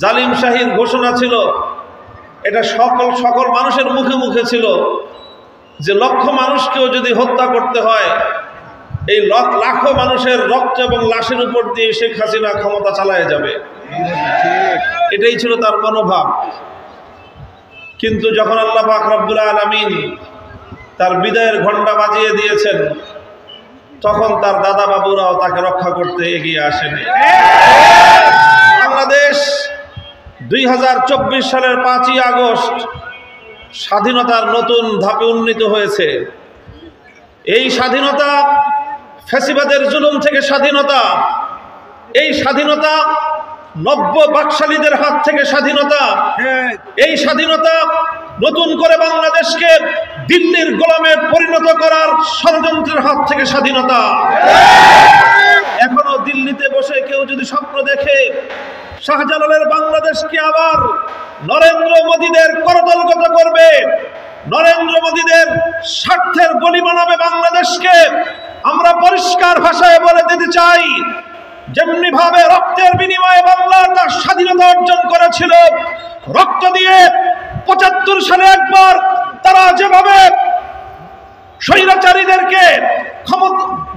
জালিম শাহীর ঘোষণা ছিল, এটা সকল মানুষের মুখে মুখে ছিল যে লক্ষ মানুষকেও যদি হত্যা করতে হয়, এই লাখো মানুষের রক্ত এবং লাশের উপর দিয়ে শেখ হাসিনা ক্ষমতা চালায় যাবে। এটাই ছিল তার মনোভাব। কিন্তু যখন আল্লাহ পাক রব্বুল আলামিন তার বিদায়ের ঘণ্টা বাজিয়ে দিয়েছেন, তখন তার দাদা বাবুরাও তাকে রক্ষা করতে এগিয়ে আসেনি। বাংলাদেশ 2024 সালের 5ই আগস্ট স্বাধীনতার নতুন ধাপে উন্নীত হয়েছে। এই স্বাধীনতা ফ্যাসিবাদের জুলুম থেকে স্বাধীনতা, এই স্বাধীনতা নব্য বাকশালীদের হাত থেকে স্বাধীনতা, এই স্বাধীনতা নতুন করে বাংলাদেশকে দিল্লির গোলামে পরিণত করার ষড়যন্ত্রের হাত থেকে স্বাধীনতা। এখনো দিল্লিতে বসে কেউ যদি স্বপ্ন দেখে শাহজালালের বাংলাদেশকে আবার নরেন্দ্র মোদীদের করতলগত করবে, নরেন্দ্র মোদীদের স্বার্থের বলি বানাবে বাংলাদেশকে, আমরা পরিষ্কার ভাষায় বলে দিতে চাই, যেমনি ভাবে রক্তের বিনিময়ে বাংলা তার স্বাধীনতা অর্জন করেছিল, রক্ত দিয়ে 75 সালে একবার তারা যেভাবে স্বৈরাচারীদেরকে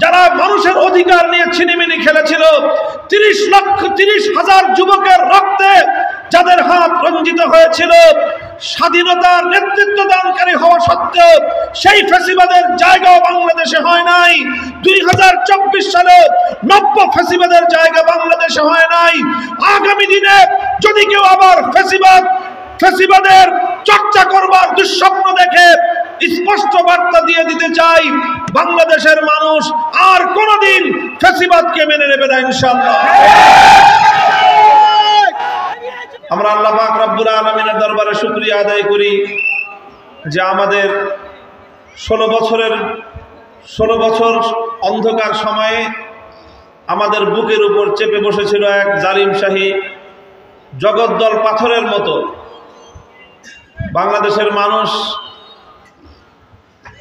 যারা মানুষের অধিকার নিয়ে ছিনিমিনি খেলেছিল, 30,000 যুবকের রক্তে যাদের হাত রঞ্জিত হয়েছিল, স্বাধীনতার নেতৃত্ব দানকারী হওয়া সত্ত্বেও সেই ফ্যাসিবাদের জায়গাও বাংলাদেশে হয় নাই। 2024 সালে নব্য ফ্যাসিবাদের জায়গা বাংলাদেশে হয় নাই। আগামী দিনে যদি কেউ আবার ফ্যাসিবাদের চর্চা করবার দুঃস্বপ্ন দেখে, স্পষ্ট বার্তা দিয়ে দিতে চাই, বাংলাদেশের মানুষ আর কোনদিন ফ্যাসিবাদকে মেনে নেবে না ইনশাআল্লাহ। আমরা আল্লাহ পাক রব্বুল আলামিনের দরবারে শুকরিয়া আদায় করি যে আমাদের 16 বছর অন্ধকার সময়ে আমাদের বুকের উপর চেপে বসেছিল এক জালিম শাহী জগদ্দল পাথরের মতো। বাংলাদেশের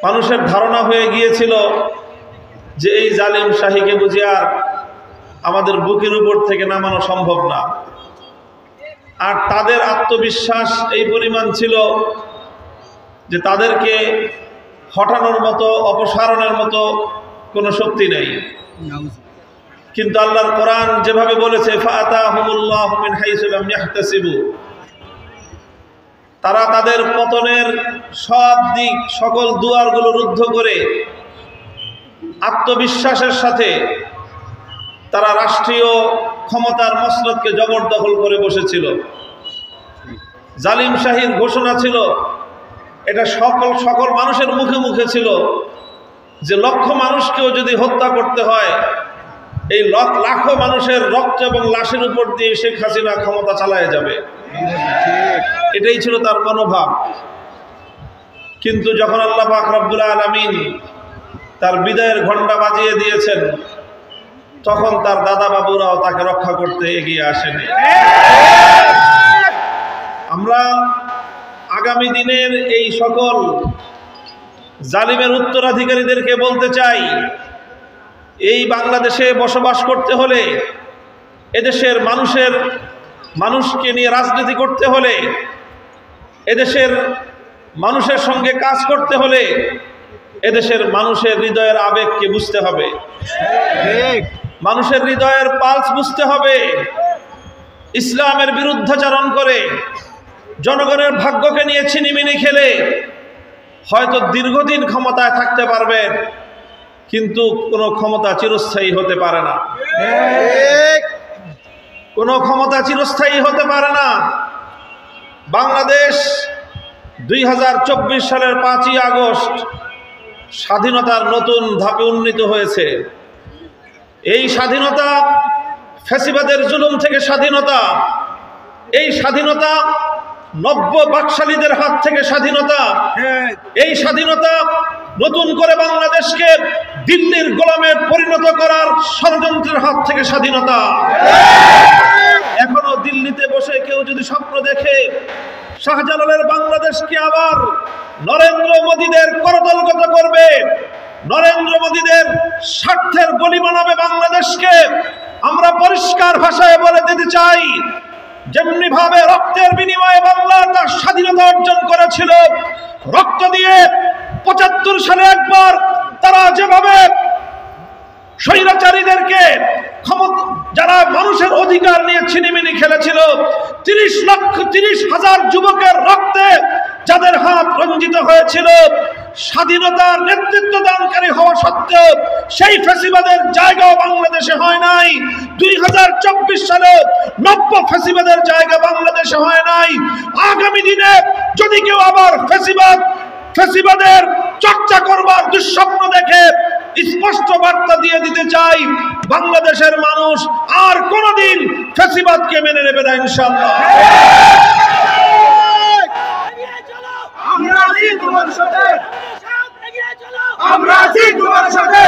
মানুষের ধারণা হয়ে গিয়েছিল যে এই জালিম শাহীকে বুঝি আর আমাদের বুকের উপর থেকে নামানো সম্ভব না। আর তাদের আত্মবিশ্বাস এই পরিমাণ ছিল যে তাদেরকে হটানোর মতো, অপসারণের মতো কোনো শক্তি নেই। কিন্তু আল্লাহর কোরআন যেভাবে বলেছে, ফাআতাহুমুল্লাহু মিন হাইসু লাম ইয়াহতাসিবু, তারা তাদের পতনের সব দিক, সকল দুয়ারগুলো রুদ্ধ করে আত্মবিশ্বাসের সাথে তারা রাষ্ট্রীয় ক্ষমতার মসনদকে জবরদখল করে বসেছিল। জালিম শাহীর ঘোষণা ছিল, এটা সকল মানুষের মুখে মুখে ছিল যে লক্ষ মানুষকেও যদি হত্যা করতে হয়, এই লাখো মানুষের রক্ত এবং লাশের উপর দিয়ে শেখ হাসিনা ক্ষমতা চালায় যাবে। এটাই ছিল তার মনোভাব। কিন্তু যখন আল্লাহ পাক রব্বুল আলামিন তার বিদায়ের ঘণ্টা বাজিয়ে দিয়েছেন, তখন তার দাদা বাবুরাও তাকে রক্ষা করতে এগিয়ে আসেনি। আমরা আগামী দিনের এই সকল জালিমের উত্তরাধিকারীদেরকে বলতে চাই, এই বাংলাদেশে বসবাস করতে হলে, এদেশের মানুষকে নিয়ে রাজনীতি করতে হলে, এদেশের মানুষের সঙ্গে কাজ করতে হলে, এদেশের মানুষের হৃদয়ের আবেগকে বুঝতে হবে, মানুষের হৃদয়ের পালস বুঝতে হবে। ইসলামের বিরুদ্ধাচরণ করে, জনগণের ভাগ্যকে নিয়ে ছিনিমিনি খেলে হয়তো দীর্ঘদিন ক্ষমতায় থাকতে পারবেন, কিন্তু কোনো ক্ষমতা চিরস্থায়ী হতে পারে না। কোনো ক্ষমতা চিরস্থায়ী হতে পারে না। বাংলাদেশ 2024 সালের 5ই আগস্ট স্বাধীনতার নতুন ধাপে উন্নীত হয়েছে। এই স্বাধীনতা ফ্যাসিবাদের জুলুম থেকে স্বাধীনতা, এই স্বাধীনতা নব্য বাকশালীদের হাত থেকে স্বাধীনতা, এই স্বাধীনতা নতুন করে বাংলাদেশকে দিল্লির গোলামে পরিণত করার ষড়যন্ত্রের হাত থেকে স্বাধীনতা। এখনো দিল্লিতে বসে কেউ যদি স্বপ্ন দেখে শাহজালালের বাংলাদেশকে আবার নরেন্দ্র মোদীদের করতলগত করবে, নরেন্দ্র মোদীদের স্বার্থের বলি বানাবে বাংলাদেশকে, আমরা পরিষ্কার ভাষায় বলে দিতে চাই, যেমনি ভাবে রক্তের বিনিময়ে বাংলা তার স্বাধীনতা অর্জন করেছিল, রক্ত দিয়ে ৭৫ সালে একবার তারা যেভাবে স্বৈরাচারীদেরকে যারা মানুষের অধিকার নিয়ে ছিনিমিনি খেলেছিল, ৩০,০০০ যুবকের রক্তে যাদের হাত রঞ্জিত হয়েছিল, স্বাধীনতার নেতৃত্ব দানকারী হওয়া সত্ত্বেও সেই ফ্যাসিবাদের জায়গাও বাংলাদেশে হয় নাই। ২০২৪ সালে নব্য ফ্যাসিবাদের জায়গা বাংলাদেশে হয় নাই। আগামী দিনে যদি কেউ আবার ফ্যাসিবাদের চর্চা করবার দুঃস্বপ্ন দেখে, স্পষ্ট বার্তা দিয়ে দিতে চাই, বাংলাদেশের মানুষ আর কোনোদিন ফ্যাসিবাদকে মেনে নেবে না ইনশাআল্লাহ। আমরা আছি তোমার সাথে।